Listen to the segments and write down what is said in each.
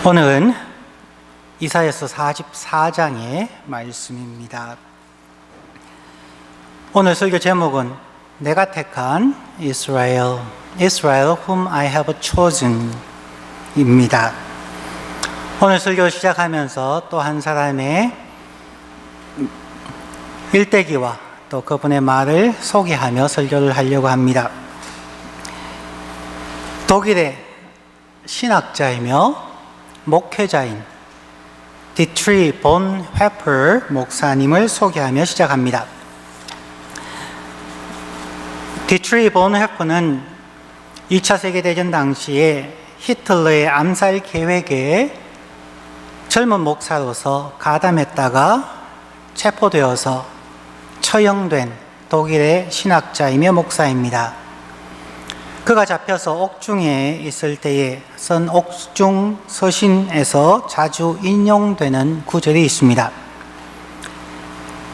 오늘은 이사야서 44장의 말씀입니다. 오늘 설교 제목은 내가 택한 Israel whom I have chosen 입니다. 오늘 설교를 시작하면서 또 한 사람의 일대기와 또 그분의 말을 소개하며 설교를 하려고 합니다. 독일의 신학자이며 목회자인 디트리 본회퍼 목사님을 소개하며 시작합니다. 디트리 본회퍼는 2차 세계대전 당시에 히틀러의 암살 계획에 젊은 목사로서 가담했다가 체포되어서 처형된 독일의 신학자이며 목사입니다. 그가 잡혀서 옥중에 있을 때에 쓴 옥중 서신에서 자주 인용되는 구절이 있습니다.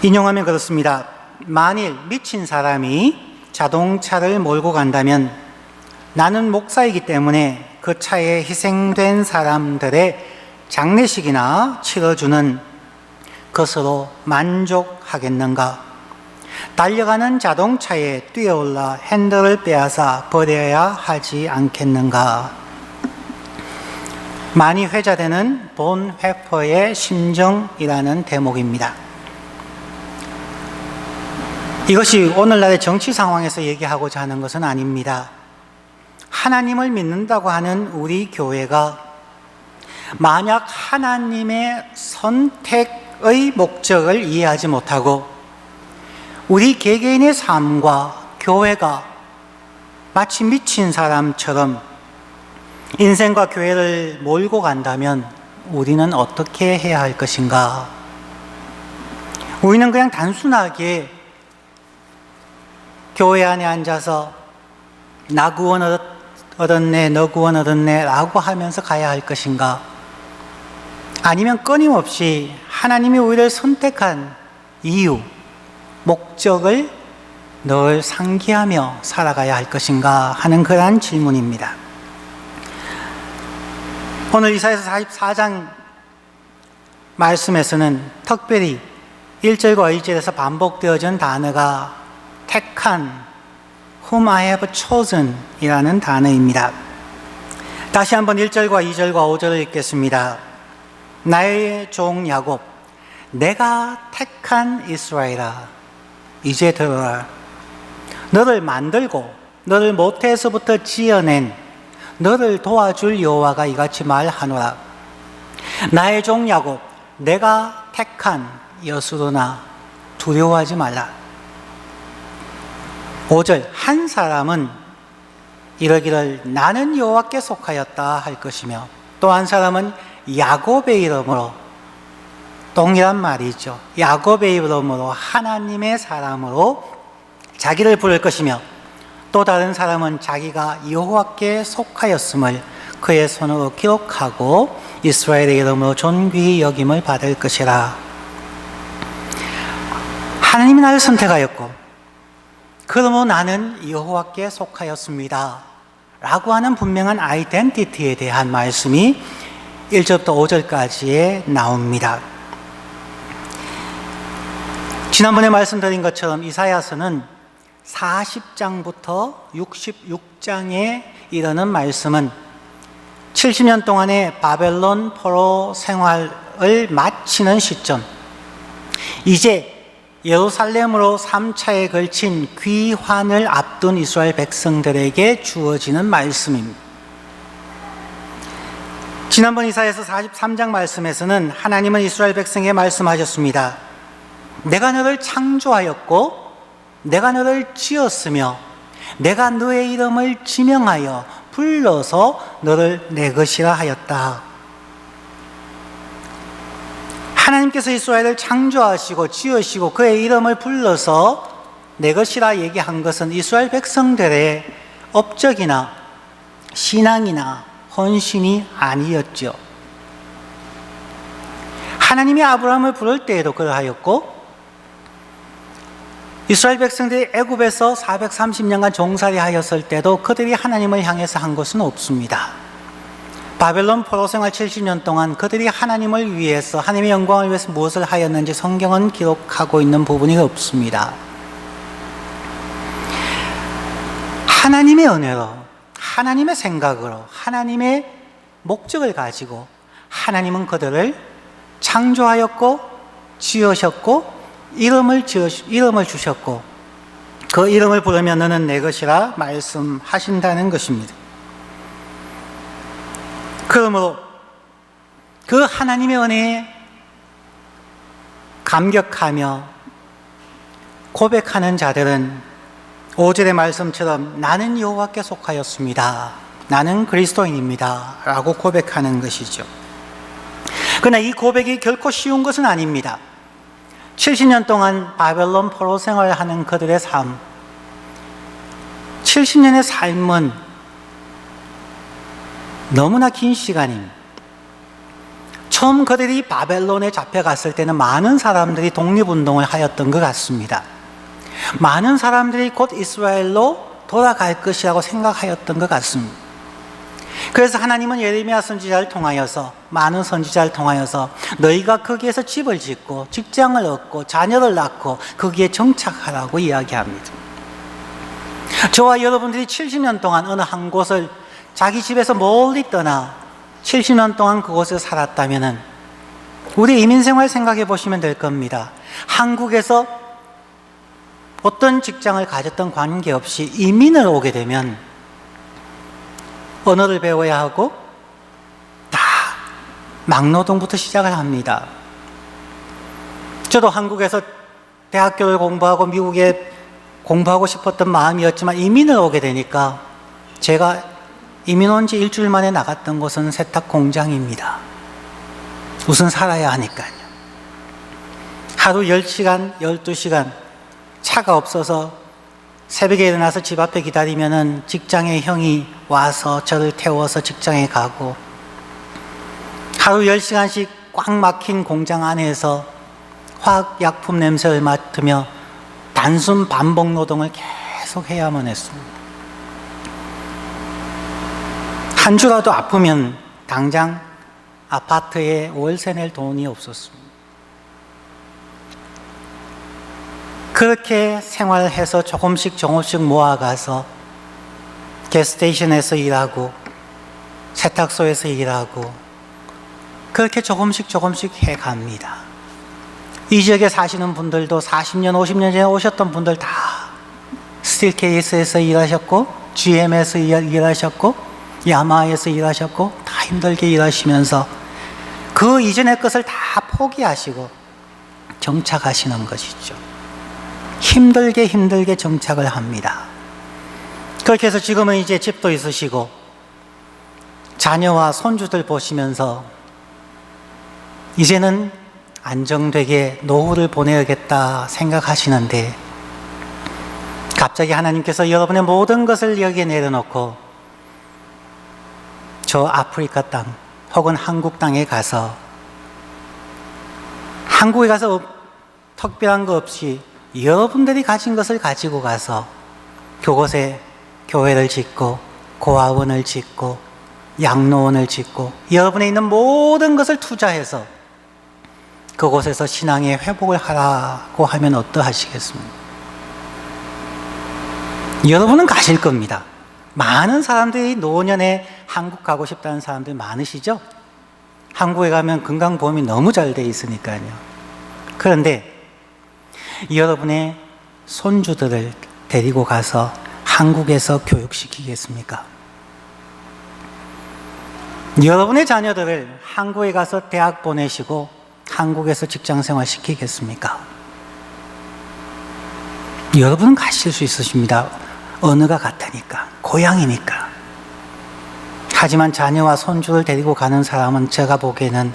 인용하면 그렇습니다. 만일 미친 사람이 자동차를 몰고 간다면 나는 목사이기 때문에 그 차에 희생된 사람들의 장례식이나 치러주는 것으로 만족하겠는가? 달려가는 자동차에 뛰어올라 핸들을 빼앗아 버려야 하지 않겠는가? 많이 회자되는 본회퍼의 심정이라는 대목입니다. 이것이 오늘날의 정치 상황에서 얘기하고자 하는 것은 아닙니다. 하나님을 믿는다고 하는 우리 교회가 만약 하나님의 선택의 목적을 이해하지 못하고 우리 개개인의 삶과 교회가 마치 미친 사람처럼 인생과 교회를 몰고 간다면 우리는 어떻게 해야 할 것인가? 우리는 그냥 단순하게 교회 안에 앉아서 나 구원 얻었네, 너 구원 얻었네 라고 하면서 가야 할 것인가? 아니면 끊임없이 하나님이 우리를 선택한 이유, 목적을 늘 상기하며 살아가야 할 것인가 하는 그러한 질문입니다. 오늘 이사야서 44장 말씀에서는 특별히 1절과 2절에서 반복되어진 단어가 택한 whom I have chosen 이라는 단어입니다. 다시 한번 1절과 2절과 5절을 읽겠습니다. 나의 종 야곱, 내가 택한 이스라엘아, 이제 들어라. 너를 만들고 너를 모태에서부터 지어낸 너를 도와줄 여호와가 이같이 말하노라. 나의 종 야곱, 내가 택한 여수로나 두려워하지 말라. 5절, 한 사람은 이러기를 나는 여호와께 속하였다 할 것이며 또 한 사람은 야곱의 이름으로, 동일한 말이죠. 야곱의 이름으로 하나님의 사람으로 자기를 부를 것이며 또 다른 사람은 자기가 여호와께 속하였음을 그의 손으로 기록하고 이스라엘의 이름으로 존귀히 여김을 받을 것이라. 하나님이 나를 선택하였고 그러므로 나는 여호와께 속하였습니다 라고 하는 분명한 아이덴티티에 대한 말씀이 1절부터 5절까지에 나옵니다. 지난번에 말씀드린 것처럼 이사야서는 40장부터 66장에 이르는 말씀은 70년 동안의 바벨론 포로 생활을 마치는 시점, 이제 예루살렘으로 3차에 걸친 귀환을 앞둔 이스라엘 백성들에게 주어지는 말씀입니다. 지난번 이사야서 43장 말씀에서는 하나님은 이스라엘 백성에게 말씀하셨습니다. 내가 너를 창조하였고 내가 너를 지었으며 내가 너의 이름을 지명하여 불러서 너를 내 것이라 하였다. 하나님께서 이스라엘을 창조하시고 지으시고 그의 이름을 불러서 내 것이라 얘기한 것은 이스라엘 백성들의 업적이나 신앙이나 헌신이 아니었죠. 하나님이 아브라함을 부를 때에도 그러하였고 이스라엘 백성들이 애굽에서 430년간 종살이 하였을 때도 그들이 하나님을 향해서 한 것은 없습니다. 바벨론 포로 생활 70년 동안 그들이 하나님을 위해서, 하나님의 영광을 위해서 무엇을 하였는지 성경은 기록하고 있는 부분이 없습니다. 하나님의 은혜로, 하나님의 생각으로, 하나님의 목적을 가지고 하나님은 그들을 창조하였고 지으셨고 이름을 주셨고 그 이름을 부르면 너는 내 것이라 말씀하신다는 것입니다. 그러므로 그 하나님의 은혜에 감격하며 고백하는 자들은 5절의 말씀처럼 나는 여호와께 속하였습니다. 나는 그리스도인입니다. 라고 고백하는 것이죠. 그러나 이 고백이 결코 쉬운 것은 아닙니다. 70년 동안 바벨론 포로 생활을 하는 그들의 삶, 70년의 삶은 너무나 긴 시간입니다. 처음 그들이 바벨론에 잡혀갔을 때는 많은 사람들이 독립운동을 하였던 것 같습니다. 많은 사람들이 곧 이스라엘로 돌아갈 것이라고 생각하였던 것 같습니다. 그래서 하나님은 예레미야 선지자를 통하여서, 많은 선지자를 통하여서 너희가 거기에서 집을 짓고 직장을 얻고 자녀를 낳고 거기에 정착하라고 이야기합니다. 저와 여러분들이 70년 동안 어느 한 곳을 자기 집에서 멀리 떠나 70년 동안 그곳에 살았다면 우리 이민생활 생각해 보시면 될 겁니다. 한국에서 어떤 직장을 가졌던 관계없이 이민을 오게 되면 언어를 배워야 하고 다 막노동부터 시작을 합니다. 저도 한국에서 대학교를 공부하고 미국에 공부하고 싶었던 마음이었지만 이민을 오게 되니까 제가 이민 온 지 일주일 만에 나갔던 곳은 세탁 공장입니다. 우선 살아야 하니까요. 하루 10시간, 12시간 차가 없어서 새벽에 일어나서 집 앞에 기다리면은 직장의 형이 와서 저를 태워서 직장에 가고, 하루 10시간씩 꽉 막힌 공장 안에서 화학약품 냄새를 맡으며 단순 반복 노동을 계속 해야만 했습니다. 한 주라도 아프면 당장 아파트에 월세 낼 돈이 없었습니다. 그렇게 생활해서 조금씩 모아가서 게스테이션에서 일하고 세탁소에서 일하고 그렇게 조금씩 해갑니다. 이 지역에 사시는 분들도 40년, 50년 전에 오셨던 분들 다 스틸케이스에서 일하셨고 GM에서 일하셨고 야마에서 일하셨고 다 힘들게 일하시면서 그 이전의 것을 다 포기하시고 정착하시는 것이죠. 힘들게 정착을 합니다. 그렇게 해서 지금은 이제 집도 있으시고 자녀와 손주들 보시면서 이제는 안정되게 노후를 보내야겠다 생각하시는데 갑자기 하나님께서 여러분의 모든 것을 여기에 내려놓고 저 아프리카 땅 혹은 한국 땅에 가서 한국에 가서 특별한 거 없이 여러분들이 가진 것을 가지고 가서 그곳에 교회를 짓고 고아원을 짓고 양로원을 짓고 여러분에 있는 모든 것을 투자해서 그곳에서 신앙의 회복을 하라고 하면 어떠하시겠습니까? 여러분은 가실 겁니다. 많은 사람들이 노년에 한국 가고 싶다는 사람들이 많으시죠? 한국에 가면 건강보험이 너무 잘 돼 있으니까요. 그런데 여러분의 손주들을 데리고 가서 한국에서 교육시키겠습니까? 여러분의 자녀들을 한국에 가서 대학 보내시고 한국에서 직장생활 시키겠습니까? 여러분은 가실 수 있으십니다. 언어가 같으니까, 고향이니까. 하지만 자녀와 손주를 데리고 가는 사람은 제가 보기에는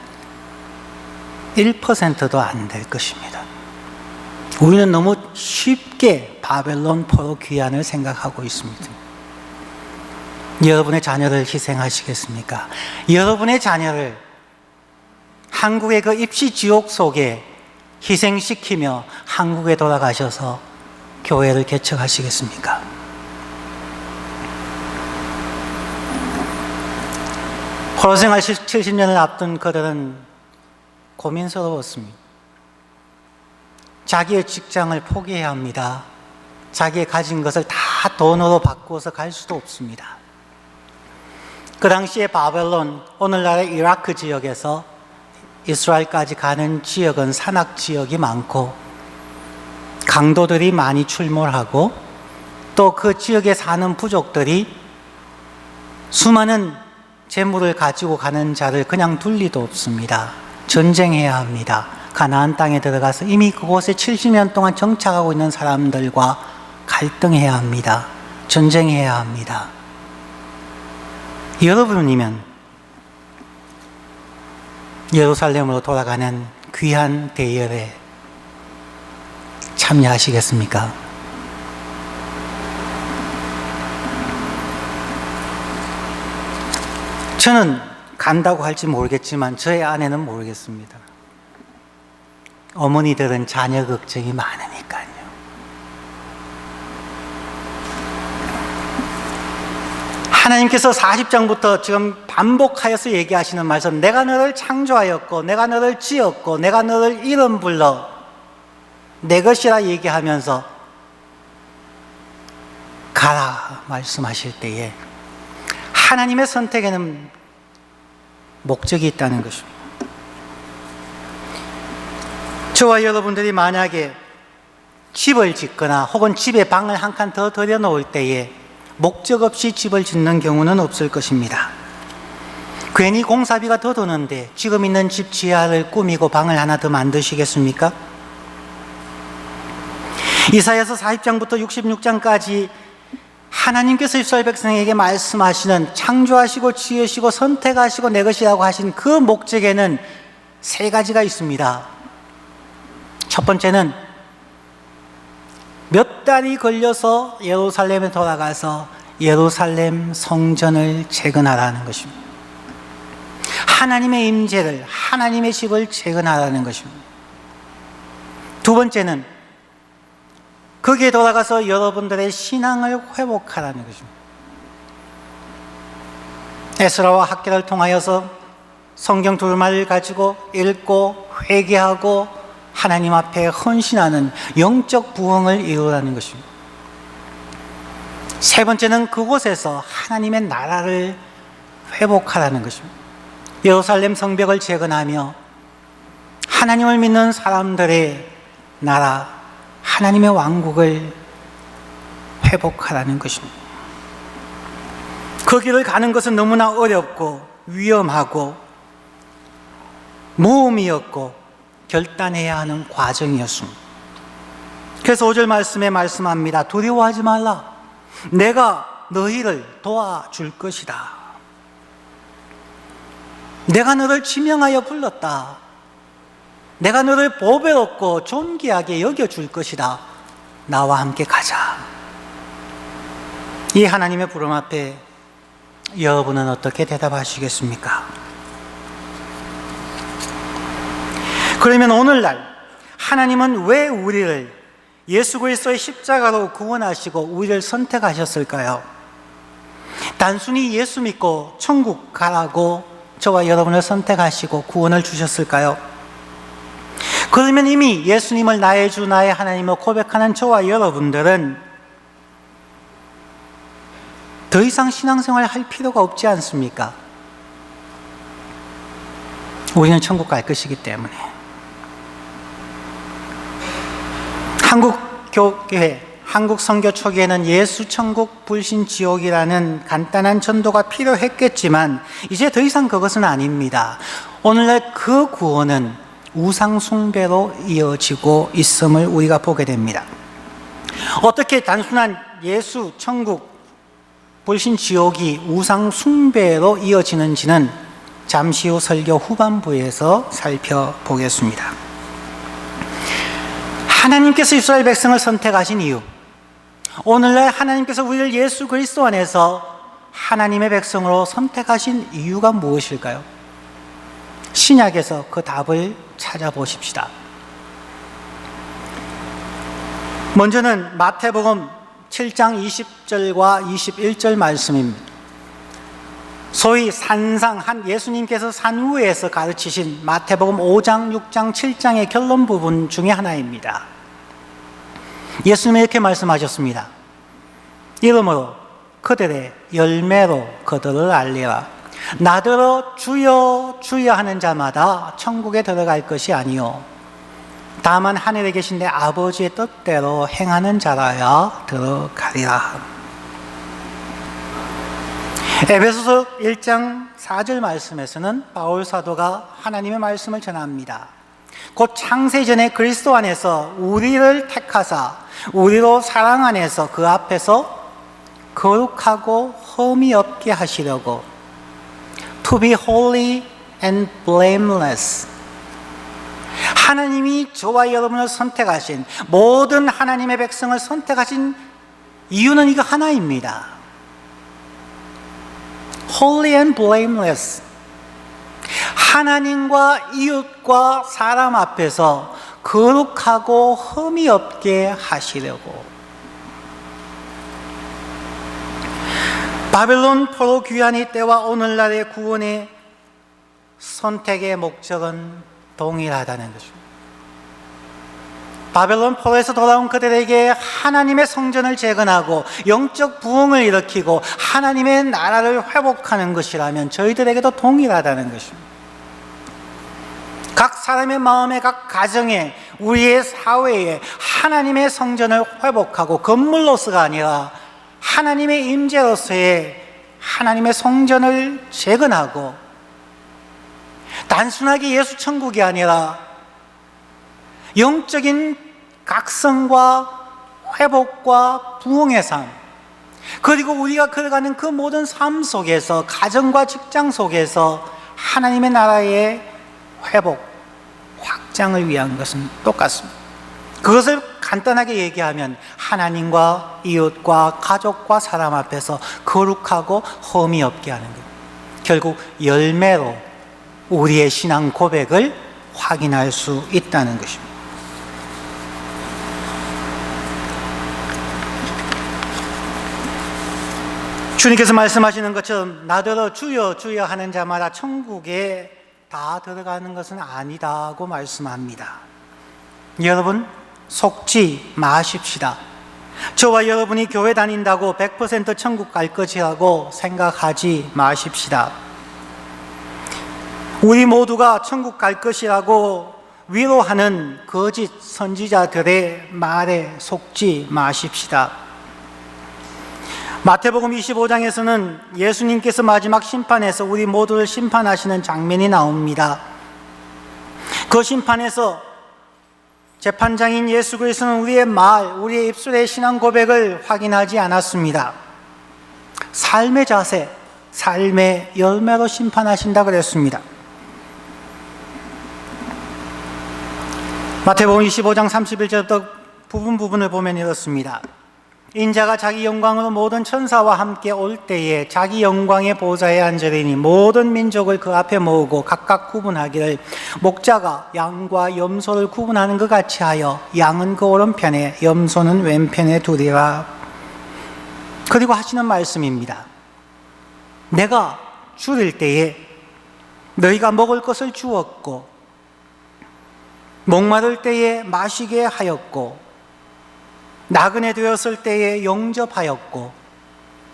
1%도 안 될 것입니다. 우리는 너무 쉽게 바벨론 포로 귀환을 생각하고 있습니다. 여러분의 자녀를 희생하시겠습니까? 여러분의 자녀를 한국의 그 입시 지옥 속에 희생시키며 한국에 돌아가셔서 교회를 개척하시겠습니까? 포로 생활 70년을 앞둔 그들은 고민스러웠습니다. 자기의 직장을 포기해야 합니다. 자기의 가진 것을 다 돈으로 바꾸어서 갈 수도 없습니다. 그 당시에 바벨론, 오늘날의 이라크 지역에서 이스라엘까지 가는 지역은 산악 지역이 많고 강도들이 많이 출몰하고 또 그 지역에 사는 부족들이 수많은 재물을 가지고 가는 자를 그냥 둘 리도 없습니다. 전쟁해야 합니다. 가나안 땅에 들어가서 이미 그곳에 70년 동안 정착하고 있는 사람들과 갈등해야 합니다. 전쟁해야 합니다. 여러분이면 예루살렘으로 돌아가는 귀한 대열에 참여하시겠습니까? 저는 간다고 할지 모르겠지만 저의 아내는 모르겠습니다. 어머니들은 자녀 걱정이 많으니까요. 하나님께서 40장부터 지금 반복하여서 얘기하시는 말씀, 내가 너를 창조하였고 내가 너를 지었고 내가 너를 이름 불러 내 것이라 얘기하면서 가라 말씀하실 때에 하나님의 선택에는 목적이 있다는 것입니다. 저와 여러분들이 만약에 집을 짓거나 혹은 집에 방을 한 칸 더 들여놓을 때에 목적 없이 집을 짓는 경우는 없을 것입니다. 괜히 공사비가 더 드는데 지금 있는 집 지하를 꾸미고 방을 하나 더 만드시겠습니까? 이사야서 40장부터 66장까지 하나님께서 이스라엘 백성에게 말씀하시는 창조하시고 지으시고 선택하시고 내 것이라고 하신 그 목적에는 세 가지가 있습니다. 첫 번째는 몇 달이 걸려서 예루살렘에 돌아가서 예루살렘 성전을 재건하라는 것입니다. 하나님의 임재를, 하나님의 집을 재건하라는 것입니다. 두 번째는 거기에 돌아가서 여러분들의 신앙을 회복하라는 것입니다. 에스라와 학개를 통하여서 성경 두루마리를 가지고 읽고 회개하고 하나님 앞에 헌신하는 영적 부흥을 이루라는 것입니다. 세 번째는 그곳에서 하나님의 나라를 회복하라는 것입니다. 예루살렘 성벽을 재건하며 하나님을 믿는 사람들의 나라, 하나님의 왕국을 회복하라는 것입니다. 그 길을 가는 것은 너무나 어렵고 위험하고 모험이었고 결단해야 하는 과정이었습니다. 그래서 5절 말씀에 말씀합니다. 두려워하지 말라. 내가 너희를 도와줄 것이다. 내가 너를 지명하여 불렀다. 내가 너를 보배롭고 존귀하게 여겨줄 것이다. 나와 함께 가자. 이 하나님의 부름 앞에 여러분은 어떻게 대답하시겠습니까? 그러면 오늘날 하나님은 왜 우리를 예수 그리스도의 십자가로 구원하시고 우리를 선택하셨을까요? 단순히 예수 믿고 천국 가라고 저와 여러분을 선택하시고 구원을 주셨을까요? 그러면 이미 예수님을 나의 주 나의 하나님을 고백하는 저와 여러분들은 더 이상 신앙생활 할 필요가 없지 않습니까? 우리는 천국 갈 것이기 때문에. 한국교회, 한국선교 초기에는 예수 천국 불신 지옥이라는 간단한 전도가 필요했겠지만 이제 더 이상 그것은 아닙니다. 오늘날 그 구원은 우상 숭배로 이어지고 있음을 우리가 보게 됩니다. 어떻게 단순한 예수 천국 불신 지옥이 우상 숭배로 이어지는지는 잠시 후 설교 후반부에서 살펴보겠습니다. 하나님께서 이스라엘 백성을 선택하신 이유, 오늘날 하나님께서 우리를 예수 그리스도 안에서 하나님의 백성으로 선택하신 이유가 무엇일까요? 신약에서 그 답을 찾아보십시다. 먼저는 마태복음 7장 20절과 21절 말씀입니다. 소위 산상, 예수님께서 산 위에서 가르치신 마태복음 5장, 6장, 7장의 결론 부분 중에 하나입니다. 예수님은 이렇게 말씀하셨습니다. 이러므로 그들의 열매로 그들을 알리라. 나더러 주여 주여 하는 자마다 천국에 들어갈 것이 아니요 다만 하늘에 계신 내 아버지의 뜻대로 행하는 자라야 들어가리라. 에베소서 1장 4절 말씀에서는 바울 사도가 하나님의 말씀을 전합니다. 곧 창세 전에 그리스도 안에서 우리를 택하사 우리로 사랑 안에서 그 앞에서 거룩하고 흠이 없게 하시려고 To be holy and blameless. 하나님이 저와 여러분을 선택하신, 모든 하나님의 백성을 선택하신 이유는 이거 하나입니다. Holy and blameless. 하나님과 이웃과 사람 앞에서 거룩하고 흠이 없게 하시려고. 바벨론 포로 귀환의 때와 오늘날의 구원의 선택의 목적은 동일하다는 것입니다. 바벨론 포로에서 돌아온 그들에게 하나님의 성전을 재건하고 영적 부흥을 일으키고 하나님의 나라를 회복하는 것이라면 저희들에게도 동일하다는 것입니다. 각 사람의 마음에, 각 가정에, 우리의 사회에 하나님의 성전을 회복하고 건물로서가 아니라 하나님의 임재로서의 하나님의 성전을 재건하고 단순하게 예수 천국이 아니라 영적인 각성과 회복과 부흥의 삶, 그리고 우리가 걸어가는 그 모든 삶 속에서, 가정과 직장 속에서 하나님의 나라의 회복, 확장을 위한 것은 똑같습니다. 그것을 간단하게 얘기하면 하나님과 이웃과 가족과 사람 앞에서 거룩하고 흠이 없게 하는 것. 결국 열매로 우리의 신앙 고백을 확인할 수 있다는 것입니다. 주님께서 말씀하시는 것처럼 나더러 주여 주여 하는 자마다 천국에 다 들어가는 것은 아니다고 말씀합니다. 여러분 속지 마십시다. 저와 여러분이 교회 다닌다고 100% 천국 갈 것이라고 생각하지 마십시다. 우리 모두가 천국 갈 것이라고 위로하는 거짓 선지자들의 말에 속지 마십시다. 마태복음 25장에서는 예수님께서 마지막 심판에서 우리 모두를 심판하시는 장면이 나옵니다. 그 심판에서 재판장인 예수 그리스도는 우리의 말, 우리의 입술의 신앙 고백을 확인하지 않았습니다. 삶의 자세, 삶의 열매로 심판하신다 그랬습니다. 마태복음 25장 31절부터 부분을 보면 이렇습니다. 인자가 자기 영광으로 모든 천사와 함께 올 때에 자기 영광의 보좌에 앉으리니 모든 민족을 그 앞에 모으고 각각 구분하기를 목자가 양과 염소를 구분하는 것 같이 하여 양은 그 오른편에 염소는 왼편에 두리라. 그리고 하시는 말씀입니다. 내가 줄일 때에 너희가 먹을 것을 주었고 목마를 때에 마시게 하였고 나그네 되었을 때에 영접하였고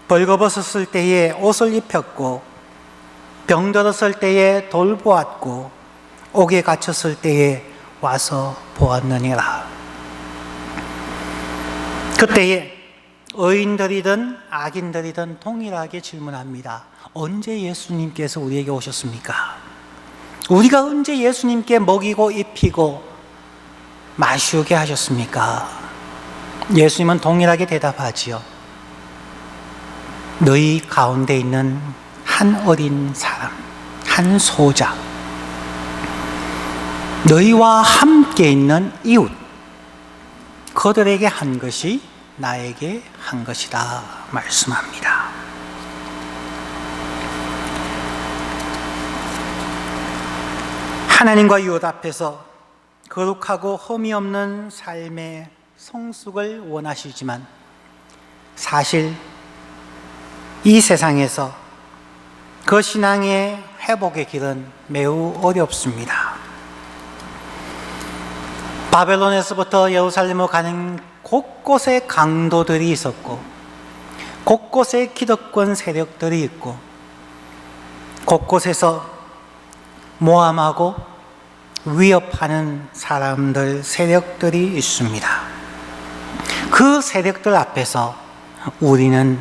벌거벗었을 때에 옷을 입혔고 병들었을 때에 돌보았고 옥에 갇혔을 때에 와서 보았느니라. 그때에 의인들이든 악인들이든 동일하게 질문합니다. 언제 예수님께서 우리에게 오셨습니까? 우리가 언제 예수님께 먹이고 입히고 마시우게 하셨습니까? 예수님은 동일하게 대답하지요. 너희 가운데 있는 한 어린 사람, 한 소자, 너희와 함께 있는 이웃, 그들에게 한 것이 나에게 한 것이다 말씀합니다. 하나님과 이웃 앞에서 거룩하고 흠이 없는 삶의 성숙을 원하시지만 사실 이 세상에서 그 신앙의 회복의 길은 매우 어렵습니다. 바벨론에서부터 예루살렘으로 가는 곳곳에 강도들이 있었고, 곳곳에 기득권 세력들이 있고, 곳곳에서 모함하고 위협하는 사람들, 세력들이 있습니다. 그 세력들 앞에서 우리는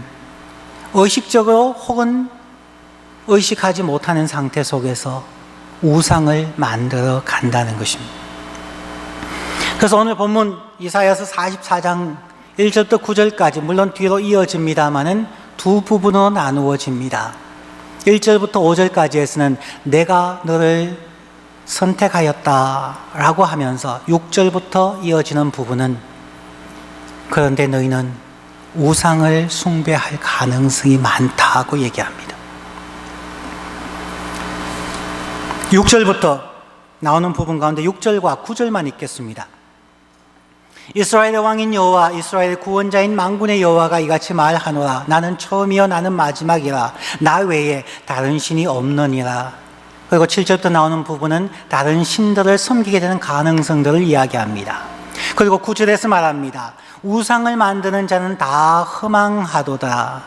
의식적으로 혹은 의식하지 못하는 상태 속에서 우상을 만들어 간다는 것입니다. 그래서 오늘 본문 이사야서 44장 1절부터 9절까지 물론 뒤로 이어집니다마는 두 부분으로 나누어집니다. 1절부터 5절까지에서는 내가 너를 선택하였다라고 하면서 6절부터 이어지는 부분은 그런데 너희는 우상을 숭배할 가능성이 많다고 얘기합니다. 6절부터 나오는 부분 가운데 6절과 9절만 읽겠습니다. 이스라엘의 왕인 여호와, 이스라엘의 구원자인 만군의 여호와가 이같이 말하노라. 나는 처음이요 나는 마지막이라. 나 외에 다른 신이 없느니라. 그리고 7절부터 나오는 부분은 다른 신들을 섬기게 되는 가능성들을 이야기합니다. 그리고 9절에서 말합니다. 우상을 만드는 자는 다 허망하도다.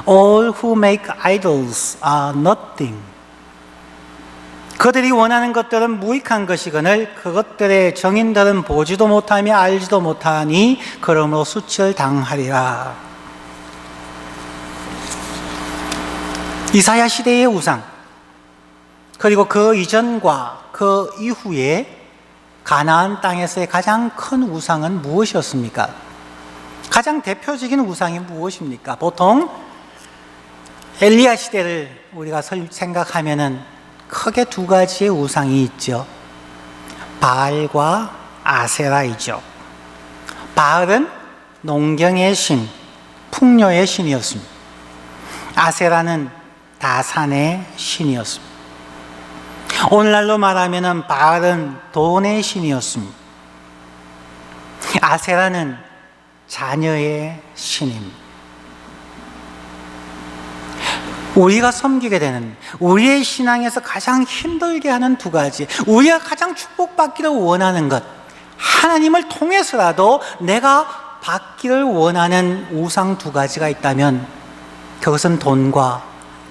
All who make idols are nothing. 그들이 원하는 것들은 무익한 것이거늘 그것들의 정인들은 보지도 못하며 알지도 못하니 그러므로 수치를 당하리라. 이사야 시대의 우상, 그리고 그 이전과 그 이후에 가나안 땅에서의 가장 큰 우상은 무엇이었습니까? 가장 대표적인 우상이 무엇입니까? 보통 엘리야 시대를 우리가 생각하면은 크게 두 가지의 우상이 있죠. 바알과 아세라이죠. 바알은 농경의 신, 풍요의 신이었습니다. 아세라는 다산의 신이었습니다. 오늘날로 말하면 바알은 돈의 신이었습니다. 아세라는 자녀의 신입니다. 우리가 섬기게 되는, 우리의 신앙에서 가장 힘들게 하는 두 가지, 우리가 가장 축복받기를 원하는 것, 하나님을 통해서라도 내가 받기를 원하는 우상 두 가지가 있다면 그것은 돈과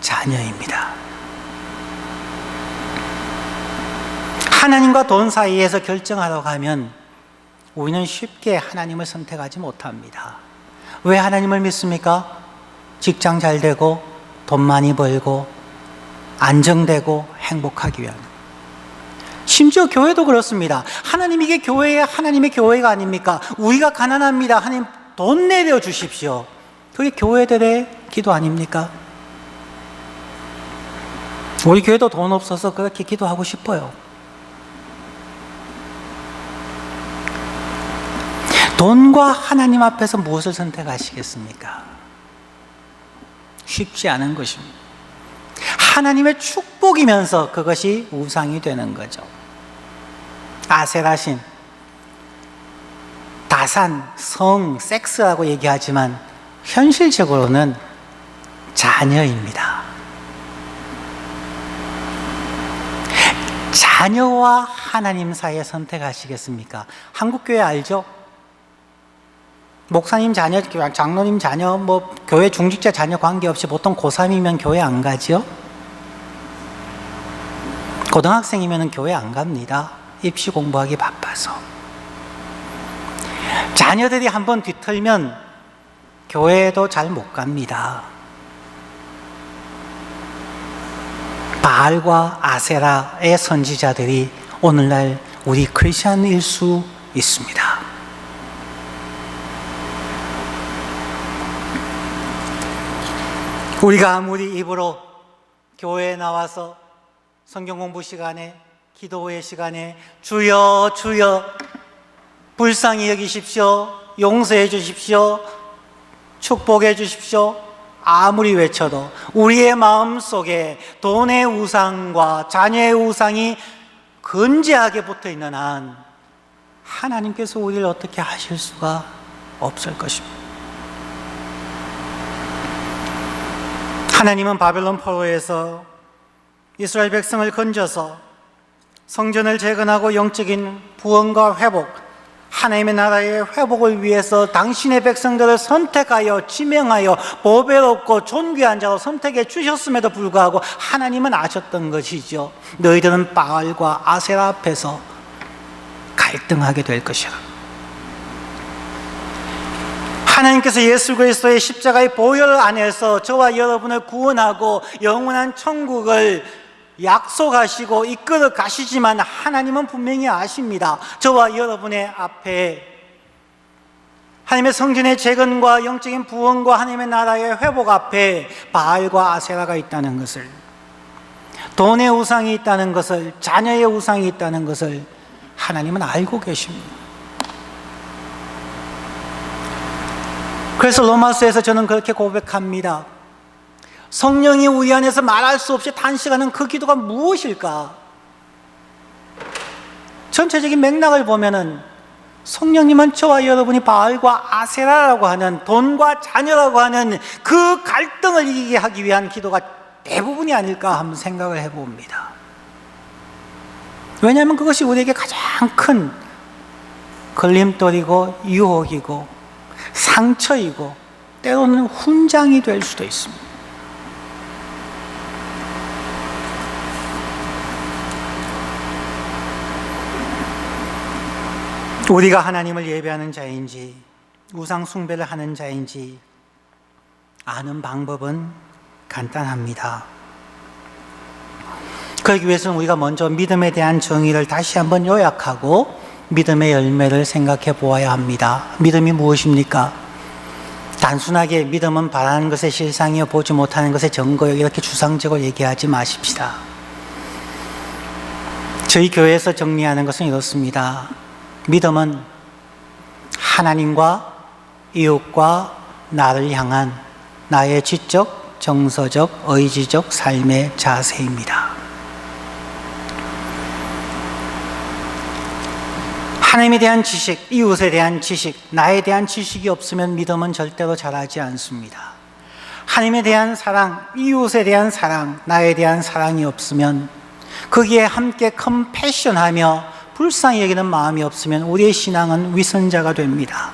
자녀입니다. 하나님과 돈 사이에서 결정하러 가면 우리는 쉽게 하나님을 선택하지 못합니다. 왜 하나님을 믿습니까? 직장 잘 되고 돈 많이 벌고 안정되고 행복하기 위한. 심지어 교회도 그렇습니다. 하나님, 이게 하나님의 교회가 아닙니까? 우리가 가난합니다. 하나님 돈 내려 주십시오. 그게 교회들의 기도 아닙니까? 우리 교회도 돈 없어서 그렇게 기도하고 싶어요. 돈과 하나님 앞에서 무엇을 선택하시겠습니까? 쉽지 않은 것입니다. 하나님의 축복이면서 그것이 우상이 되는 거죠. 아세라신, 다산, 성, 섹스라고 얘기하지만 현실적으로는 자녀입니다. 자녀와 하나님 사이에 선택하시겠습니까? 한국교회 알죠? 목사님 자녀, 장로님 자녀, 교회 중직자 자녀 관계없이 보통 고3이면 교회 안 가죠? 고등학생이면 교회 안 갑니다. 입시 공부하기 바빠서. 자녀들이 한번 뒤틀면 교회도 잘 못 갑니다. 바알과 아세라의 선지자들이 오늘날 우리 크리스천일 수 있습니다. 우리가 아무리 입으로 교회에 나와서 성경 공부 시간에, 기도회 시간에 주여 주여 불쌍히 여기십시오, 용서해 주십시오, 축복해 주십시오 아무리 외쳐도 우리의 마음속에 돈의 우상과 자녀의 우상이 근재하게 붙어있는 한 하나님께서 우리를 어떻게 하실 수가 없을 것입니다. 하나님은 바벨론 포로에서 이스라엘 백성을 건져서 성전을 재건하고 영적인 부흥과 회복, 하나님의 나라의 회복을 위해서 당신의 백성들을 선택하여 지명하여 보배롭고 존귀한 자로 선택해 주셨음에도 불구하고 하나님은 아셨던 것이죠. 너희들은 바알과 아세라 앞에서 갈등하게 될 것이라. 하나님께서 예수 그리스도의 십자가의 보혈 안에서 저와 여러분을 구원하고 영원한 천국을 약속하시고 이끌어 가시지만 하나님은 분명히 아십니다. 저와 여러분의 앞에 하나님의 성전의 재건과 영적인 부흥과 하나님의 나라의 회복 앞에 바알과 아세라가 있다는 것을, 돈의 우상이 있다는 것을, 자녀의 우상이 있다는 것을 하나님은 알고 계십니다. 그래서 로마서에서 저는 그렇게 고백합니다. 성령이 우리 안에서 말할 수 없이 탄식하는 그 기도가 무엇일까? 전체적인 맥락을 보면은 성령님은 저와 여러분이 바알과 아세라라고 하는 돈과 자녀라고 하는 그 갈등을 이기게 하기 위한 기도가 대부분이 아닐까 한번 생각을 해봅니다. 왜냐하면 그것이 우리에게 가장 큰 걸림돌이고 유혹이고 상처이고 때로는 훈장이 될 수도 있습니다. 우리가 하나님을 예배하는 자인지 우상 숭배를 하는 자인지 아는 방법은 간단합니다. 그러기 위해서는 우리가 먼저 믿음에 대한 정의를 다시 한번 요약하고 믿음의 열매를 생각해 보아야 합니다. 믿음이 무엇입니까? 단순하게 믿음은 바라는 것의 실상이요 보지 못하는 것의 증거요 이렇게 추상적으로 얘기하지 마십시다. 저희 교회에서 정리하는 것은 이렇습니다. 믿음은 하나님과 이웃과 나를 향한 나의 지적, 정서적, 의지적 삶의 자세입니다. 하나님에 대한 지식, 이웃에 대한 지식, 나에 대한 지식이 없으면 믿음은 절대로 자라지 않습니다. 하나님에 대한 사랑, 이웃에 대한 사랑, 나에 대한 사랑이 없으면 거기에 함께 컴패션하며 불쌍히 여기는 마음이 없으면 우리의 신앙은 위선자가 됩니다.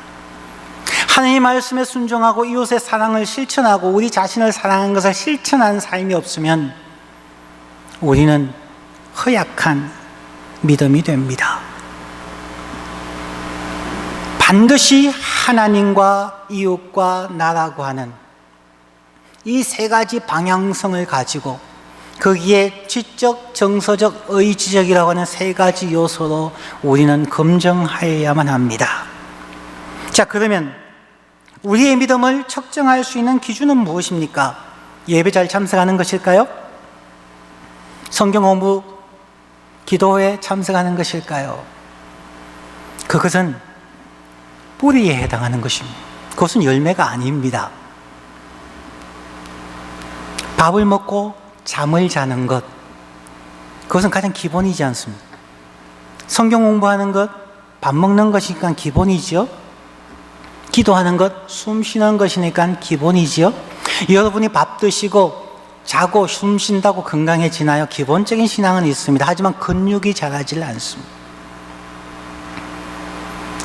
하나님의 말씀에 순종하고 이웃의 사랑을 실천하고 우리 자신을 사랑하는 것을 실천하는 삶이 없으면 우리는 허약한 믿음이 됩니다. 반드시 하나님과 이웃과 나라고 하는 이 세 가지 방향성을 가지고 거기에 지적, 정서적, 의지적이라고 하는 세 가지 요소로 우리는 검증하여야만 합니다. 자, 그러면 우리의 믿음을 측정할 수 있는 기준은 무엇입니까? 예배 잘 참석하는 것일까요? 성경 공부, 기도에 참석하는 것일까요? 그것은 뿌리에 해당하는 것입니다. 그것은 열매가 아닙니다. 밥을 먹고 잠을 자는 것, 그것은 가장 기본이지 않습니까? 성경 공부하는 것, 밥 먹는 것이니까 기본이죠. 기도하는 것, 숨 쉬는 것이니까 기본이죠. 여러분이 밥 드시고 자고 숨 쉰다고 건강해지나요? 기본적인 신앙은 있습니다. 하지만 근육이 자라질 않습니다.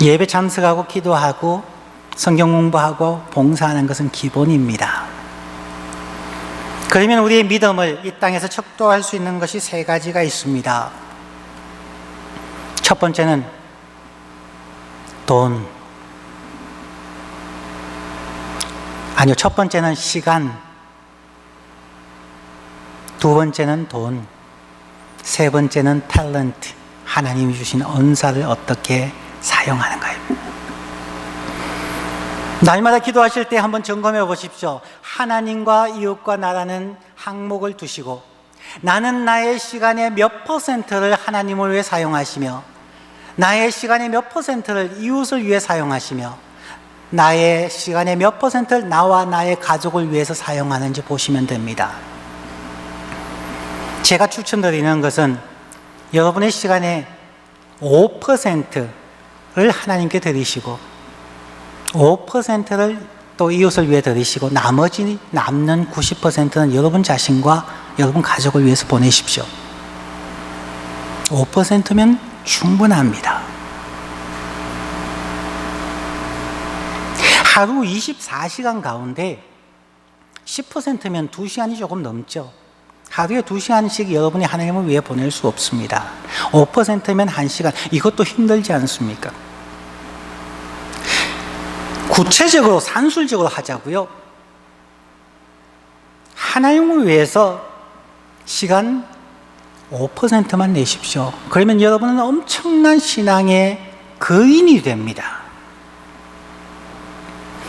예배 참석하고 기도하고 성경 공부하고 봉사하는 것은 기본입니다. 그러면 우리의 믿음을 이 땅에서 척도할 수 있는 것이 세 가지가 있습니다. 첫 번째는 돈. 아니요, 첫 번째는 시간. 두 번째는 돈. 세 번째는 탤런트. 하나님이 주신 언사를 어떻게 사용하는 거예요. 날마다 기도하실 때 한번 점검해 보십시오. 하나님과 이웃과 나라는 항목을 두시고 나는 나의 시간의 몇 퍼센트를 하나님을 위해 사용하시며 나의 시간의 몇 퍼센트를 이웃을 위해 사용하시며 나의 시간의 몇 퍼센트를 나와 나의 가족을 위해서 사용하는지 보시면 됩니다. 제가 추천드리는 것은 여러분의 시간의 5%를 하나님께 드리시고 5%를 또 이웃을 위해 드리시고 나머지 남는 90%는 여러분 자신과 여러분 가족을 위해서 보내십시오. 5%면 충분합니다. 하루 24시간 가운데 10%면 2시간이 조금 넘죠. 하루에 2시간씩 여러분이 하나님을 위해 보낼 수 없습니다. 5%면 1시간. 이것도 힘들지 않습니까? 구체적으로 산술적으로 하자고요. 하나님을 위해서 시간 5%만 내십시오. 그러면 여러분은 엄청난 신앙의 거인이 됩니다.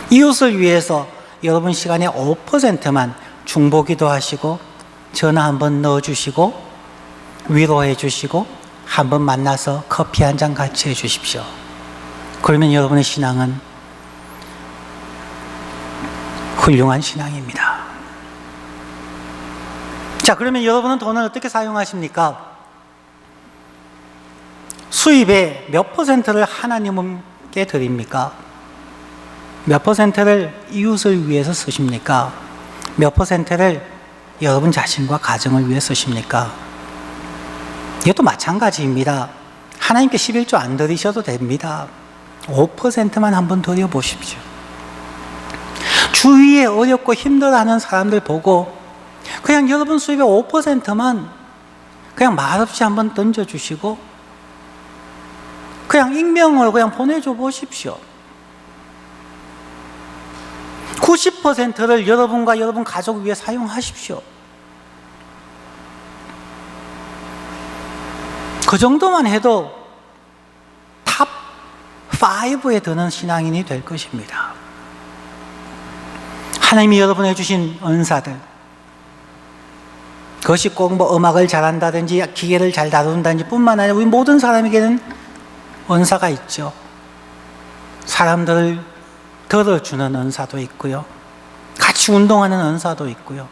이웃을 위해서 여러분 시간의 5%만 중보기도 하시고 전화 한번 넣어주시고 위로해 주시고 한번 만나서 커피 한 잔 같이 해 주십시오. 그러면 여러분의 신앙은 훌륭한 신앙입니다. 자, 그러면 여러분은 돈을 어떻게 사용하십니까? 수입의 몇 퍼센트를 하나님께 드립니까? 몇 퍼센트를 이웃을 위해서 쓰십니까? 몇 퍼센트를 여러분 자신과 가정을 위해 쓰십니까? 이것도 마찬가지입니다. 하나님께 11조 안 드리셔도 됩니다. 5%만 한번 드려보십시오. 주위에 어렵고 힘들어하는 사람들 보고 그냥 여러분 수입의 5%만 그냥 말없이 한번 던져주시고 그냥 익명으로 그냥 보내줘 보십시오. 90%를 여러분과 여러분 가족 위해 사용하십시오. 그 정도만 해도 탑 5에 드는 신앙인이 될 것입니다. 하나님이 여러분에 주신 은사들, 그것이 꼭 뭐 음악을 잘한다든지 기계를 잘 다룬다든지 뿐만 아니라 우리 모든 사람에게는 은사가 있죠. 사람들을 들어주는 은사도 있고요. 같이 운동하는 은사도 있고요.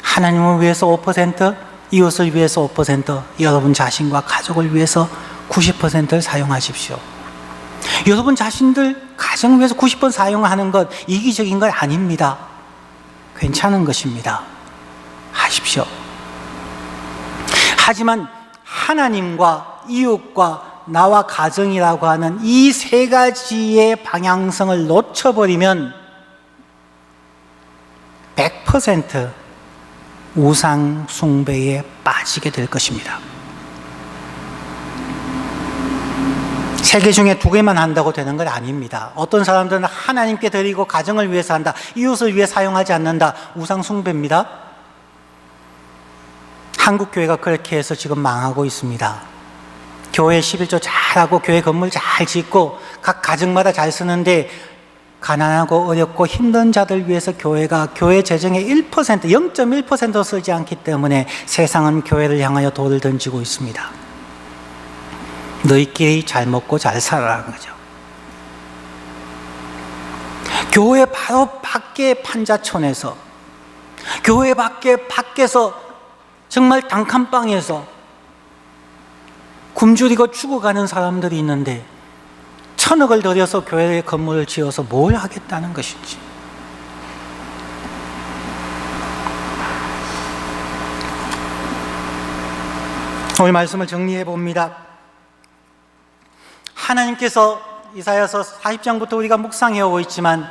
하나님을 위해서 5%, 이웃을 위해서 5%, 여러분 자신과 가족을 위해서 90%를 사용하십시오. 여러분 자신들 가정을 위해서 90% 사용하는 것 이기적인 것 아닙니다. 괜찮은 것입니다. 하십시오. 하지만 하나님과 이웃과 나와 가정이라고 하는 이 세 가지의 방향성을 놓쳐버리면 100% 우상 숭배에 빠지게 될 것입니다. 3개 중에 2개만 한다고 되는 건 아닙니다. 어떤 사람들은 하나님께 드리고 가정을 위해서 한다, 이웃을 위해 사용하지 않는다, 우상 숭배입니다. 한국 교회가 그렇게 해서 지금 망하고 있습니다. 교회 11조 잘하고 교회 건물 잘 짓고 각 가정마다 잘 쓰는데 가난하고 어렵고 힘든 자들 위해서 교회가 교회 재정의 1%, 0.1% 쓰지 않기 때문에 세상은 교회를 향하여 돌을 던지고 있습니다. 너희끼리 잘 먹고 잘 살아라는 거죠. 교회 바로 밖에 판자촌에서, 교회 밖에서 정말 단칸방에서 굶주리고 죽어가는 사람들이 있는데 1,000억을 들여서 교회 건물을 지어서 뭘 하겠다는 것인지. 오늘 말씀을 정리해 봅니다. 하나님께서 이사야서 40장부터 우리가 묵상해 오고 있지만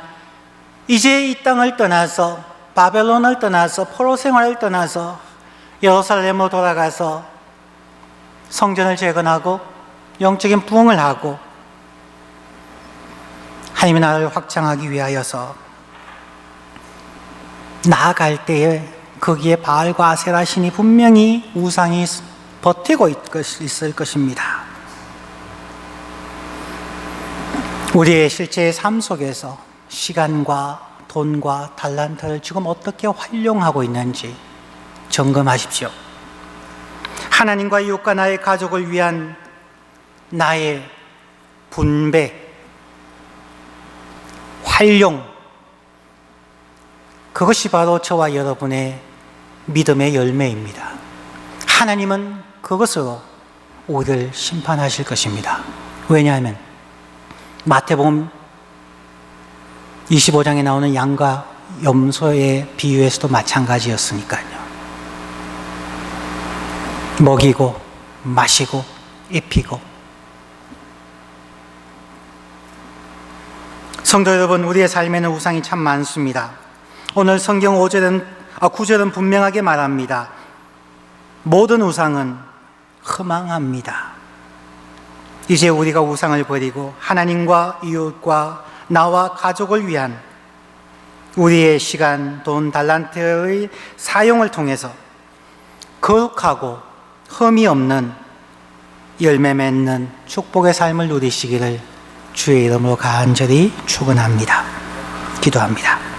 이제 이 땅을 떠나서 바벨론을 떠나서 포로 생활을 떠나서 예루살렘으로 돌아가서 성전을 재건하고 영적인 부흥을 하고 하나님의 나라를 확장하기 위하여서 나아갈 때에 거기에 바알과 아세라 신이 분명히 우상이 버티고 있을 것입니다. 우리의 실제의 삶 속에서 시간과 돈과 달란트를 지금 어떻게 활용하고 있는지 점검하십시오. 하나님과 이웃과 나의 가족을 위한 나의 분배, 활용, 그것이 바로 저와 여러분의 믿음의 열매입니다. 하나님은 그것으로 우리를 심판하실 것입니다. 왜냐하면 마태복음 25장에 나오는 양과 염소의 비유에서도 마찬가지였으니까요. 먹이고 마시고 입히고. 성도 여러분, 우리의 삶에는 우상이 참 많습니다. 오늘 성경 9절은 분명하게 말합니다. 모든 우상은 허망합니다. 이제 우리가 우상을 버리고 하나님과 이웃과 나와 가족을 위한 우리의 시간, 돈, 달란트의 사용을 통해서 거룩하고 흠이 없는 열매 맺는 축복의 삶을 누리시기를 주의 이름으로 간절히 축원합니다. 기도합니다.